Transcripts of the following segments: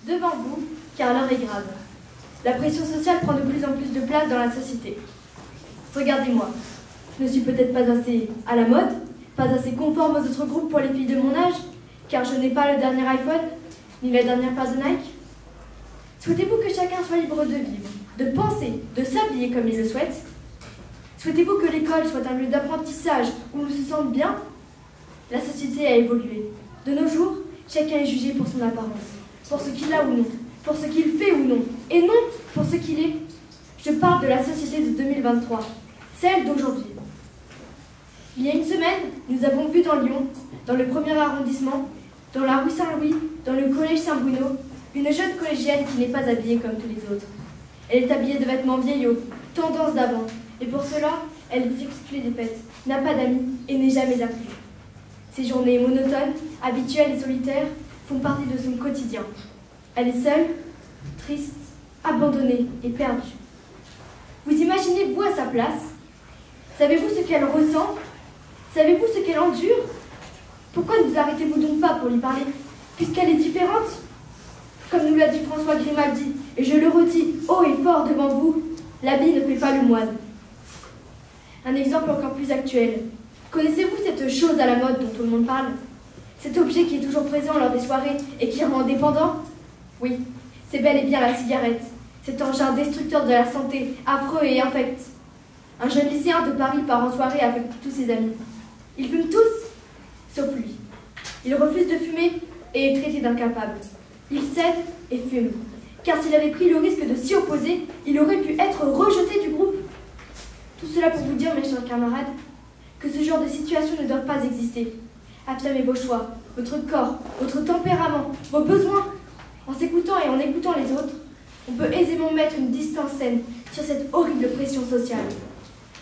devant vous, car l'heure est grave. La pression sociale prend de plus en plus de place dans la société. Regardez-moi, je ne suis peut-être pas assez à la mode, pas assez conforme aux autres groupes pour les filles de mon âge, car je n'ai pas le dernier iPhone, ni la dernière paire de Nike. Souhaitez-vous que chacun soit libre de vivre, de penser, de s'habiller comme il le souhaite? Souhaitez-vous que l'école soit un lieu d'apprentissage où nous se sentons bien? La société a évolué. De nos jours, chacun est jugé pour son apparence, pour ce qu'il a ou non, pour ce qu'il fait ou non, et non pour ce qu'il est. Je parle de la société de 2023, celle d'aujourd'hui. Il y a une semaine, nous avons vu dans Lyon, dans le 1er arrondissement, dans la rue Saint-Louis, dans le collège Saint-Bruno, une jeune collégienne qui n'est pas habillée comme tous les autres. Elle est habillée de vêtements vieillots, tendance d'avant, et pour cela, elle est exclue des fêtes, n'a pas d'amis et n'est jamais appelée. Ces journées monotones, habituelles et solitaires font partie de son quotidien. Elle est seule, triste, abandonnée et perdue. Vous imaginez-vous à sa place? Savez-vous ce qu'elle ressent? Savez-vous ce qu'elle endure? Pourquoi ne vous arrêtez-vous donc pas pour lui parler, puisqu'elle est différente? Comme nous l'a dit François Grimaldi, et je le redis haut et fort devant vous, l'habit ne fait pas le moine. Un exemple encore plus actuel. Connaissez-vous cette chose à la mode dont tout le monde parle? Cet objet qui est toujours présent lors des soirées et qui rend dépendant? Oui, c'est bel et bien la cigarette. Cet engin destructeur de la santé, affreux et infect. Un jeune lycéen de Paris part en soirée avec tous ses amis. Ils fument tous, sauf lui. Il refuse de fumer et est traité d'incapable. Il cède et fume. Car s'il avait pris le risque de s'y opposer, il aurait pu être rejeté du groupe. Tout cela pour vous dire, mes chers camarades, que ce genre de situation ne doit pas exister. Affirmez vos choix, votre corps, votre tempérament, vos besoins. En s'écoutant et en écoutant les autres, on peut aisément mettre une distance saine sur cette horrible pression sociale.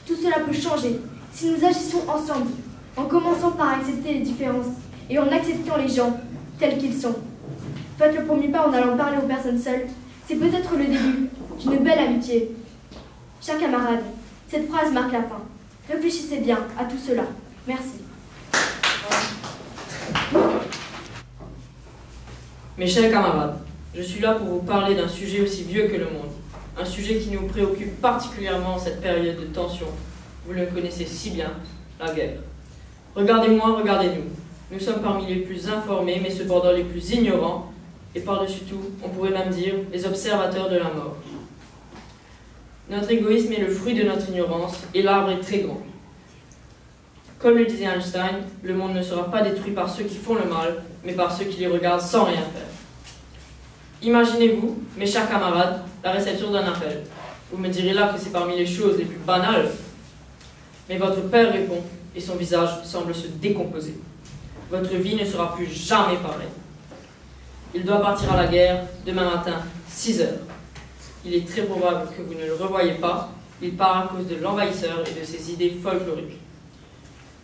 Tout cela peut changer si nous agissons ensemble, en commençant par accepter les différences et en acceptant les gens tels qu'ils sont. Faites le premier pas en allant parler aux personnes seules. C'est peut-être le début d'une belle amitié. Chers camarades, cette phrase marque la fin. Réfléchissez bien à tout cela. Merci. Mes chers camarades, je suis là pour vous parler d'un sujet aussi vieux que le monde. Un sujet qui nous préoccupe particulièrement en cette période de tension. Vous le connaissez si bien, la guerre. Regardez-moi, regardez-nous. Nous sommes parmi les plus informés, mais cependant les plus ignorants, et par-dessus tout, on pourrait même dire, les observateurs de la mort. Notre égoïsme est le fruit de notre ignorance, et l'arbre est très grand. Comme le disait Einstein, le monde ne sera pas détruit par ceux qui font le mal, mais par ceux qui les regardent sans rien faire. Imaginez-vous, mes chers camarades, la réception d'un appel. Vous me direz là que c'est parmi les choses les plus banales. Mais votre père répond, et son visage semble se décomposer. Votre vie ne sera plus jamais pareille. Il doit partir à la guerre demain matin, 6 heures. Il est très probable que vous ne le revoyez pas. Il part à cause de l'envahisseur et de ses idées folkloriques.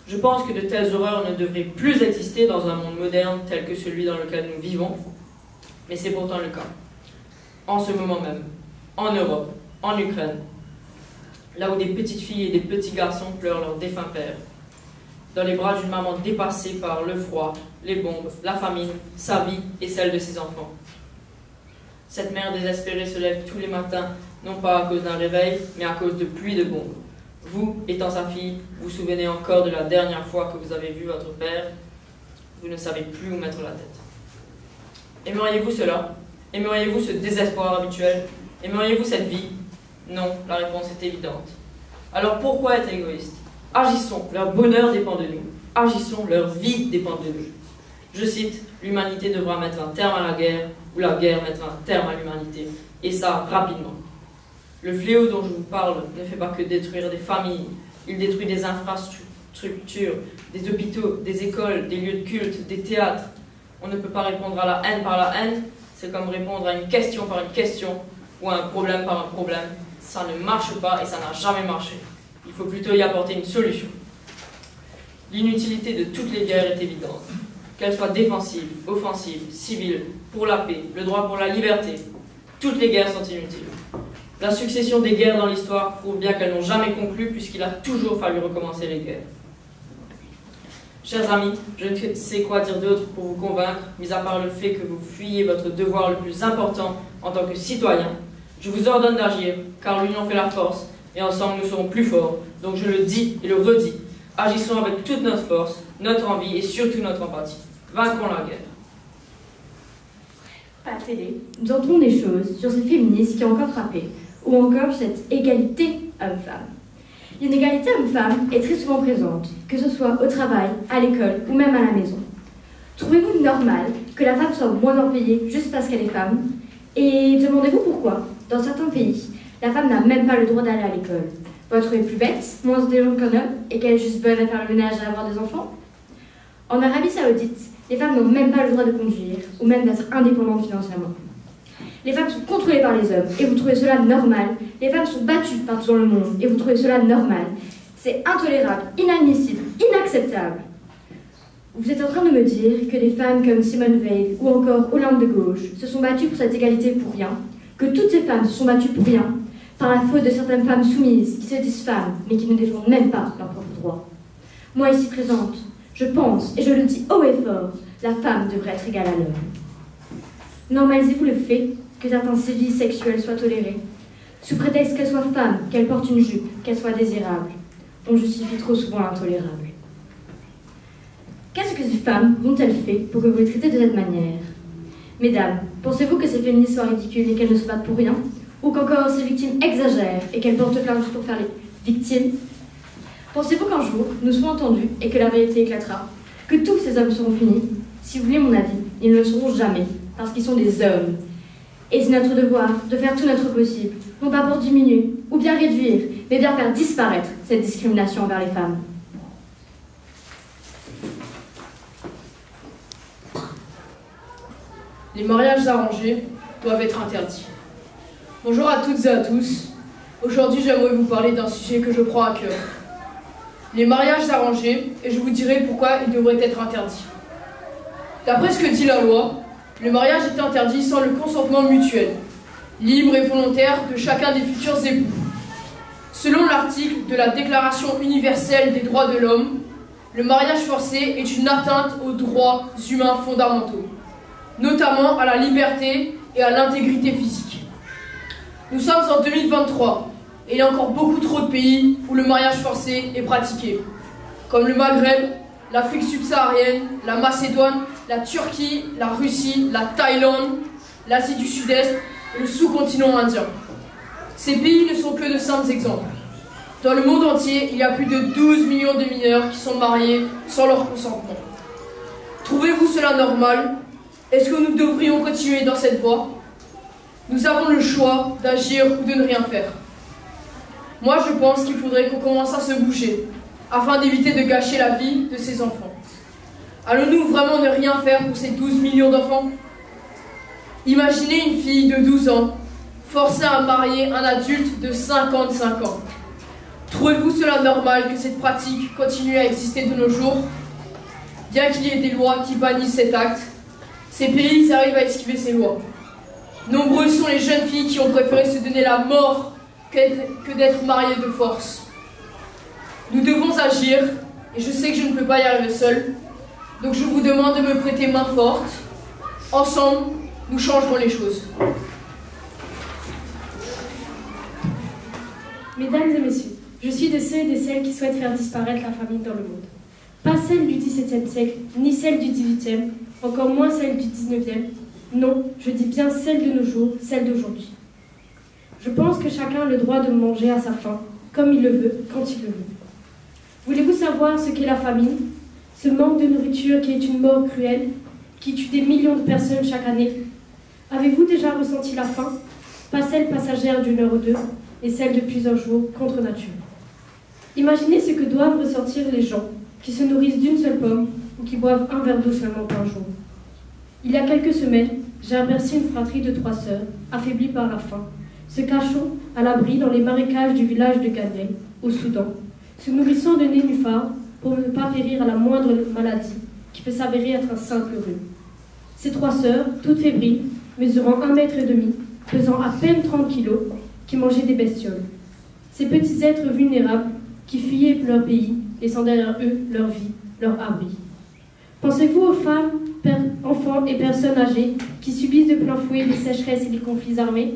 Je pense que de telles horreurs ne devraient plus exister dans un monde moderne tel que celui dans lequel nous vivons, mais c'est pourtant le cas. En ce moment même, en Europe, en Ukraine, là où des petites filles et des petits garçons pleurent leur défunt père, dans les bras d'une maman dépassée par le froid, les bombes, la famine, sa vie et celle de ses enfants. Cette mère désespérée se lève tous les matins, non pas à cause d'un réveil, mais à cause de pluies de bombes. Vous, étant sa fille, vous vous souvenez encore de la dernière fois que vous avez vu votre père. Vous ne savez plus où mettre la tête. Aimeriez-vous cela? Aimeriez-vous ce désespoir habituel? Aimeriez-vous cette vie? Non, la réponse est évidente. Alors pourquoi être égoïste? Agissons, leur bonheur dépend de nous. Agissons, leur vie dépend de nous. Je cite, l'humanité devra mettre un terme à la guerre, ou la guerre mettra un terme à l'humanité. Et ça, rapidement. Le fléau dont je vous parle ne fait pas que détruire des familles. Il détruit des infrastructures, des hôpitaux, des écoles, des lieux de culte, des théâtres. On ne peut pas répondre à la haine par la haine. C'est comme répondre à une question par une question, ou à un problème par un problème. Ça ne marche pas et ça n'a jamais marché. Il faut plutôt y apporter une solution. L'inutilité de toutes les guerres est évidente. Qu'elles soient défensives, offensives, civiles, pour la paix, le droit pour la liberté, toutes les guerres sont inutiles. La succession des guerres dans l'histoire prouve bien qu'elles n'ont jamais conclu puisqu'il a toujours fallu recommencer les guerres. Chers amis, je ne sais quoi dire d'autre pour vous convaincre, mis à part le fait que vous fuyez votre devoir le plus important en tant que citoyen. Je vous ordonne d'agir, car l'union fait la force, et ensemble nous serons plus forts. Donc je le dis et le redis, agissons avec toute notre force, notre envie et surtout notre empathie. Vaincrons la guerre. À la télé, nous entendons des choses sur ces féministes qui ont encore frappé, ou encore cette égalité homme-femme. L'inégalité homme-femme est très souvent présente, que ce soit au travail, à l'école ou même à la maison. Trouvez-vous normal que la femme soit moins employée juste parce qu'elle est femme? Et demandez-vous pourquoi, dans certains pays, la femme n'a même pas le droit d'aller à l'école. Vous la trouvez plus bête, moins intelligente qu'un homme, et qu'elle est juste bonne à faire le ménage et à avoir des enfants? En Arabie Saoudite, les femmes n'ont même pas le droit de conduire, ou même d'être indépendantes financièrement. Les femmes sont contrôlées par les hommes, et vous trouvez cela normal. Les femmes sont battues partout dans le monde, et vous trouvez cela normal. C'est intolérable, inadmissible, inacceptable. Vous êtes en train de me dire que des femmes comme Simone Veil ou encore Hollande de gauche se sont battues pour cette égalité pour rien, que toutes ces femmes se sont battues pour rien, par la faute de certaines femmes soumises qui se disent femmes, mais qui ne défendent même pas leurs propres droits. Moi ici présente, je pense, et je le dis haut et fort, la femme devrait être égale à l'homme. Normalisez-vous le fait que certains sévices sexuels soient tolérés, sous prétexte qu'elle soit femme, qu'elle porte une jupe, qu'elle soit désirable. On justifie trop souvent l'intolérable. Qu'est-ce que ces femmes ont-elles fait pour que vous les traitez de cette manière? Mesdames, pensez-vous que ces féministes soient ridicules et qu'elles ne se battent pour rien? Ou qu'encore ces victimes exagèrent et qu'elles portent plainte juste pour faire les victimes? Pensez-vous qu'un jour, nous serons entendus et que la vérité éclatera? Que tous ces hommes seront punis? Si vous voulez mon avis, ils ne le seront jamais, parce qu'ils sont des hommes. Et c'est notre devoir de faire tout notre possible, non pas pour diminuer ou bien réduire, mais bien faire disparaître cette discrimination envers les femmes. Les mariages arrangés doivent être interdits. Bonjour à toutes et à tous. Aujourd'hui, j'aimerais vous parler d'un sujet que je prends à cœur. Les mariages arrangés, et je vous dirai pourquoi ils devraient être interdits. D'après ce que dit la loi, le mariage est interdit sans le consentement mutuel, libre et volontaire de chacun des futurs époux. Selon l'article de la Déclaration universelle des droits de l'homme, le mariage forcé est une atteinte aux droits humains fondamentaux, notamment à la liberté et à l'intégrité physique. Nous sommes en 2023 et il y a encore beaucoup trop de pays où le mariage forcé est pratiqué, comme le Maghreb, l'Afrique subsaharienne, la Macédoine, la Turquie, la Russie, la Thaïlande, l'Asie du Sud-Est et le sous-continent indien. Ces pays ne sont que de simples exemples. Dans le monde entier, il y a plus de 12 millions de mineurs qui sont mariés sans leur consentement. Trouvez-vous cela normal? Est-ce que nous devrions continuer dans cette voie? Nous avons le choix d'agir ou de ne rien faire. Moi, je pense qu'il faudrait qu'on commence à se bouger, afin d'éviter de gâcher la vie de ces enfants. Allons-nous vraiment ne rien faire pour ces 12 millions d'enfants? Imaginez une fille de 12 ans, forcée à marier un adulte de 55 ans. Trouvez-vous cela normal que cette pratique continue à exister de nos jours? Bien qu'il y ait des lois qui bannissent cet acte, ces pays arrivent à esquiver ces lois. Nombreuses sont les jeunes filles qui ont préféré se donner la mort que d'être mariées de force. Nous devons agir, et je sais que je ne peux pas y arriver seule, donc je vous demande de me prêter main forte. Ensemble, nous changerons les choses. Mesdames et messieurs, je suis de ceux et de celles qui souhaitent faire disparaître la famille dans le monde. Pas celle du XVIIe siècle, ni celle du XVIIIe, encore moins celle du XIXe. Non, je dis bien celle de nos jours, celle d'aujourd'hui. Je pense que chacun a le droit de manger à sa faim, comme il le veut, quand il le veut. Voulez-vous savoir ce qu'est la famine? Ce manque de nourriture qui est une mort cruelle, qui tue des millions de personnes chaque année. Avez-vous déjà ressenti la faim? Pas celle passagère d'une heure ou deux, et celle de plusieurs jours contre nature. Imaginez ce que doivent ressentir les gens qui se nourrissent d'une seule pomme ou qui boivent un verre d'eau seulement par jour. Il y a quelques semaines, j'ai aperçu une fratrie de 3 sœurs, affaiblies par la faim, se cachant à l'abri dans les marécages du village de Ghanay, au Soudan, se nourrissant de nénuphars pour ne pas périr à la moindre maladie qui peut s'avérer être un simple rhume. Ces 3 sœurs, toutes fébriles, mesurant 1,5 m, pesant à peine 30 kilos, qui mangeaient des bestioles. Ces petits êtres vulnérables qui fuyaient leur pays, laissant derrière eux leur vie, leur abri. Pensez-vous aux femmes, enfants et personnes âgées qui subissent de plein fouet les sécheresses et les conflits armés?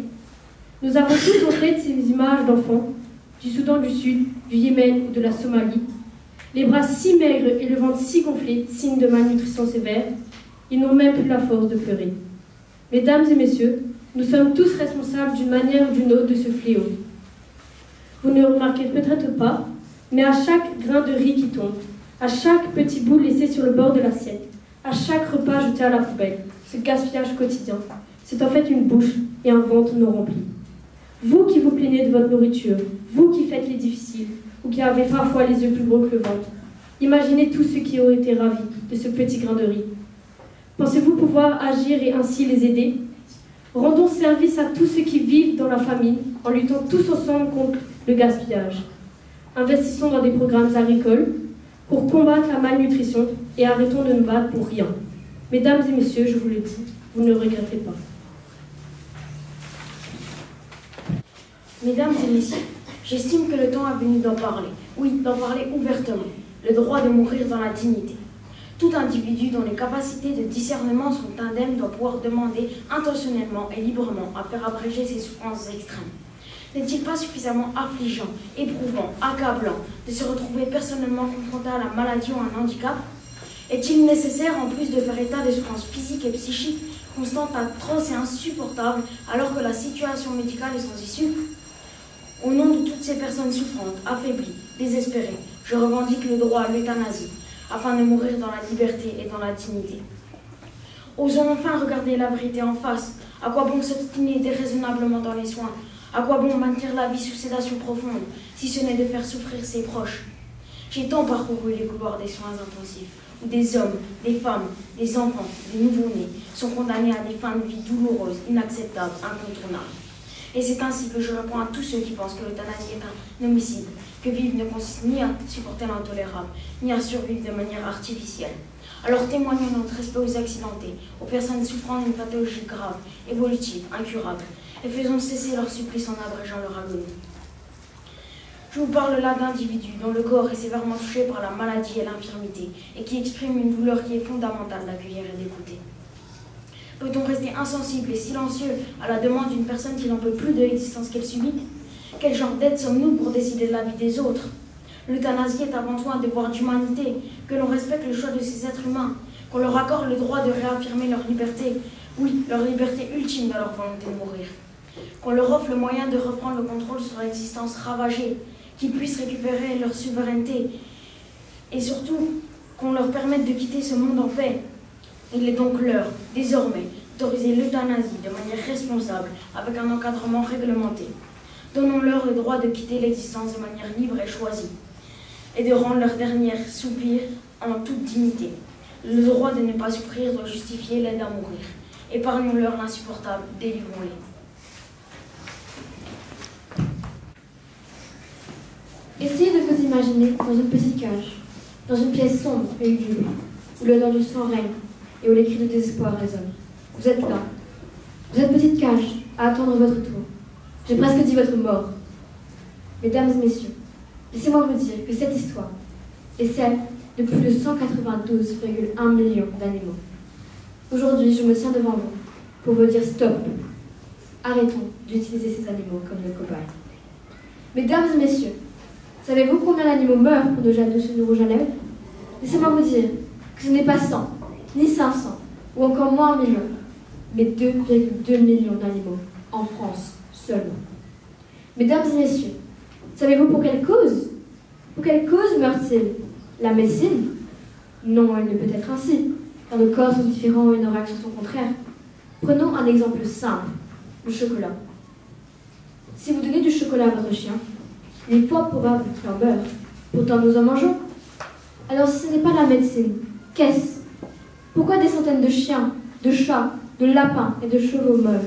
Nous avons tous en tête ces images d'enfants du Soudan du Sud, du Yémen ou de la Somalie. Les bras si maigres et le ventre si gonflé, signe de malnutrition sévère, ils n'ont même plus la force de pleurer. Mesdames et messieurs, nous sommes tous responsables d'une manière ou d'une autre de ce fléau. Vous ne le remarquez peut-être pas, mais à chaque grain de riz qui tombe, à chaque petit bout laissé sur le bord de l'assiette, à chaque repas jeté à la poubelle, ce gaspillage quotidien, c'est en fait une bouche et un ventre non remplis. Vous qui vous plaignez de votre nourriture, vous qui faites les difficiles, ou qui avez parfois les yeux plus gros que le ventre, imaginez tous ceux qui auraient été ravis de ce petit grain de riz. Pensez-vous pouvoir agir et ainsi les aider? Rendons service à tous ceux qui vivent dans la famine en luttant tous ensemble contre le gaspillage. Investissons dans des programmes agricoles pour combattre la malnutrition et arrêtons de nous battre pour rien. Mesdames et messieurs, je vous le dis, vous ne le regrettez pas. Mesdames et messieurs, j'estime que le temps est venu d'en parler. Oui, d'en parler ouvertement. Le droit de mourir dans la dignité. Tout individu dont les capacités de discernement sont indemnes doit pouvoir demander intentionnellement et librement à faire abréger ses souffrances extrêmes. N'est-il pas suffisamment affligeant, éprouvant, accablant de se retrouver personnellement confronté à la maladie ou à un handicap? Est-il nécessaire, en plus de faire état de souffrances physiques et psychiques constantes, atroces et insupportables, alors que la situation médicale est sans issue? Au nom de toutes ces personnes souffrantes, affaiblies, désespérées, je revendique le droit à l'euthanasie, afin de mourir dans la liberté et dans la dignité. Osons enfin regarder la vérité en face. À quoi bon s'obstiner déraisonnablement dans les soins? À quoi bon maintenir la vie sous sédation profonde, si ce n'est de faire souffrir ses proches? J'ai tant parcouru les couloirs des soins intensifs, où des hommes, des femmes, des enfants, des nouveau-nés sont condamnés à des fins de vie douloureuses, inacceptables, incontournables. Et c'est ainsi que je réponds à tous ceux qui pensent que l'euthanasie est un homicide, que vivre ne consiste ni à supporter l'intolérable, ni à survivre de manière artificielle. Alors témoignons notre respect aux accidentés, aux personnes souffrant d'une pathologie grave, évolutive, incurable, et faisons cesser leur supplice en abrégeant leur agonie. Je vous parle là d'individus dont le corps est sévèrement touché par la maladie et l'infirmité, et qui expriment une douleur qui est fondamentale d'accueillir et d'écouter. Peut-on rester insensible et silencieux à la demande d'une personne qui n'en peut plus de l'existence qu'elle subit? Quel genre d'aide sommes-nous pour décider de la vie des autres? L'euthanasie est avant tout un devoir d'humanité, que l'on respecte le choix de ces êtres humains, qu'on leur accorde le droit de réaffirmer leur liberté, oui, leur liberté ultime dans leur volonté de mourir, qu'on leur offre le moyen de reprendre le contrôle sur l'existence ravagée, qu'ils puissent récupérer leur souveraineté, et surtout qu'on leur permette de quitter ce monde en paix. Il est donc l'heure, désormais, d'autoriser l'euthanasie de manière responsable, avec un encadrement réglementé. Donnons-leur le droit de quitter l'existence de manière libre et choisie, et de rendre leur dernier soupir en toute dignité. Le droit de ne pas souffrir doit justifier l'aide à mourir. Épargnons-leur l'insupportable, délivrons-les. Essayez de vous imaginer dans une petite cage, dans une pièce sombre et lugubre, où l'odeur du sang règne et où les cris de désespoir résonnent. Vous êtes là. Vous êtes petite cage, à attendre votre tour. J'ai presque dit votre mort. Mesdames et messieurs, laissez-moi vous dire que cette histoire est celle de plus de 192,1 millions d'animaux. Aujourd'hui, je me tiens devant vous pour vous dire stop. Arrêtons d'utiliser ces animaux comme des cobayes. Mesdames et messieurs, savez-vous combien d'animaux meurent pour de rouge à lèvres? Laissez-moi vous dire que ce n'est pas 100, ni 500, ou encore moins 1 million, mais 2,2 millions d'animaux en France seulement. Mesdames et messieurs, savez-vous pour quelle cause? Pour quelle cause meurent-ils? La médecine? Non, elle ne peut être ainsi, car nos corps sont différents et nos réactions sont contraires. Prenons un exemple simple, le chocolat. Si vous donnez du chocolat à votre chien, il est fort probable qu'il en meure. Pourtant, nous en mangeons. Alors, si ce n'est pas la médecine, qu'est-ce? Pourquoi des centaines de chiens, de chats, de lapins et de chevaux meurent?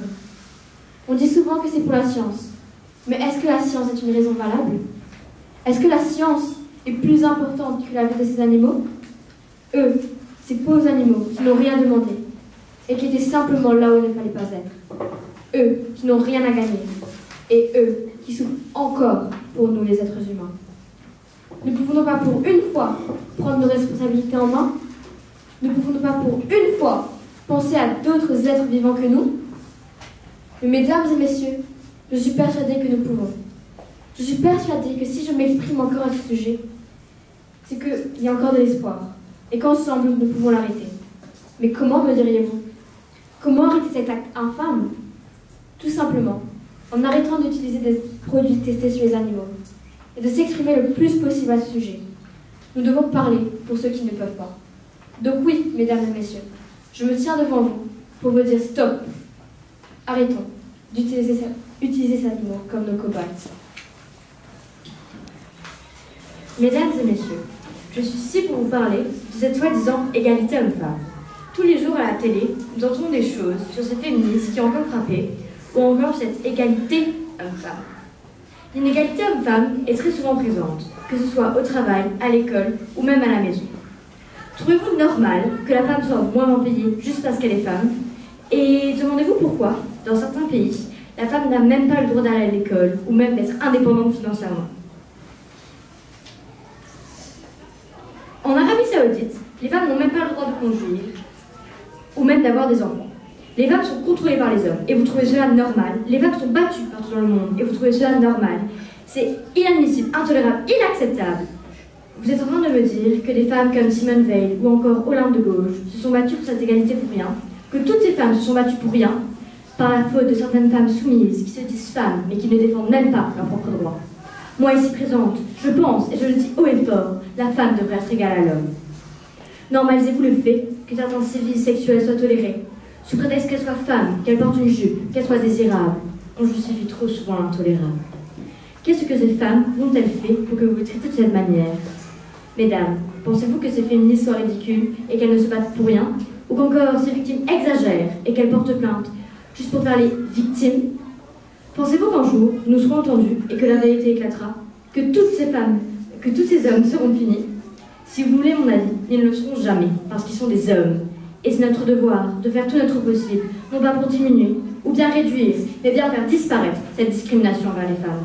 On dit souvent que c'est pour la science. Mais est-ce que la science est une raison valable? Est-ce que la science est plus importante que la vie de ces animaux? Eux, ces pauvres animaux qui n'ont rien demandé et qui étaient simplement là où il ne fallait pas être. Eux qui n'ont rien à gagner et eux qui souffrent encore pour nous les êtres humains. Ne pouvons-nous pas pour une fois prendre nos responsabilités en main? Ne pouvons-nous pas pour une fois penser à d'autres êtres vivants que nous? Mais mesdames et messieurs, je suis persuadée que nous pouvons. Je suis persuadée que si je m'exprime encore à ce sujet, c'est qu'il y a encore de l'espoir et qu'ensemble nous pouvons l'arrêter. Mais comment, me diriez-vous? Comment arrêter cet acte infâme? Tout simplement en arrêtant d'utiliser des produits testés sur les animaux et de s'exprimer le plus possible à ce sujet. Nous devons parler pour ceux qui ne peuvent pas. Donc oui, mesdames et messieurs, je me tiens devant vous pour vous dire stop. Arrêtons d'utiliser ces animaux comme nos cobayes. Mesdames et messieurs, je suis ici pour vous parler de cette soi-disant égalité homme-femme. Tous les jours à la télé, nous entendons des choses sur ces féministes qui ont encore frappé, ou encore cette égalité homme-femme. L'inégalité homme-femme est très souvent présente, que ce soit au travail, à l'école ou même à la maison. Trouvez-vous normal que la femme soit moins payée juste parce qu'elle est femme? Et demandez-vous pourquoi, dans certains pays, la femme n'a même pas le droit d'aller à l'école ou même d'être indépendante financièrement. En Arabie Saoudite, les femmes n'ont même pas le droit de conduire ou même d'avoir des enfants. Les femmes sont contrôlées par les hommes et vous trouvez cela normal. Les femmes sont battues partout dans le monde et vous trouvez cela normal. C'est inadmissible, intolérable, inacceptable. Vous êtes en train de me dire que des femmes comme Simone Veil ou encore Olympe de Gauche se sont battues pour cette égalité pour rien, que toutes ces femmes se sont battues pour rien, par la faute de certaines femmes soumises qui se disent femmes mais qui ne défendent même pas leurs propres droits. Moi ici présente, je pense et je le dis haut et fort, la femme devrait être égale à l'homme. Normalisez-vous le fait que certains services sexuels soient tolérés, sous prétexte qu'elle soit femme, qu'elle porte une jupe, qu'elle soit désirable. On justifie trop souvent l'intolérable. Qu'est-ce que ces femmes ont-elles fait pour que vous vous traitez de cette manière? Mesdames, pensez-vous que ces féministes soient ridicules et qu'elles ne se battent pour rien? Ou qu'encore ces victimes exagèrent et qu'elles portent plainte juste pour faire les victimes? Pensez-vous qu'un jour, nous serons entendus et que la vérité éclatera? Que toutes ces femmes, que tous ces hommes seront finis? Si vous voulez mon avis, ils ne le seront jamais, parce qu'ils sont des hommes. Et c'est notre devoir de faire tout notre possible, non pas pour diminuer ou bien réduire, mais bien faire disparaître cette discrimination envers les femmes.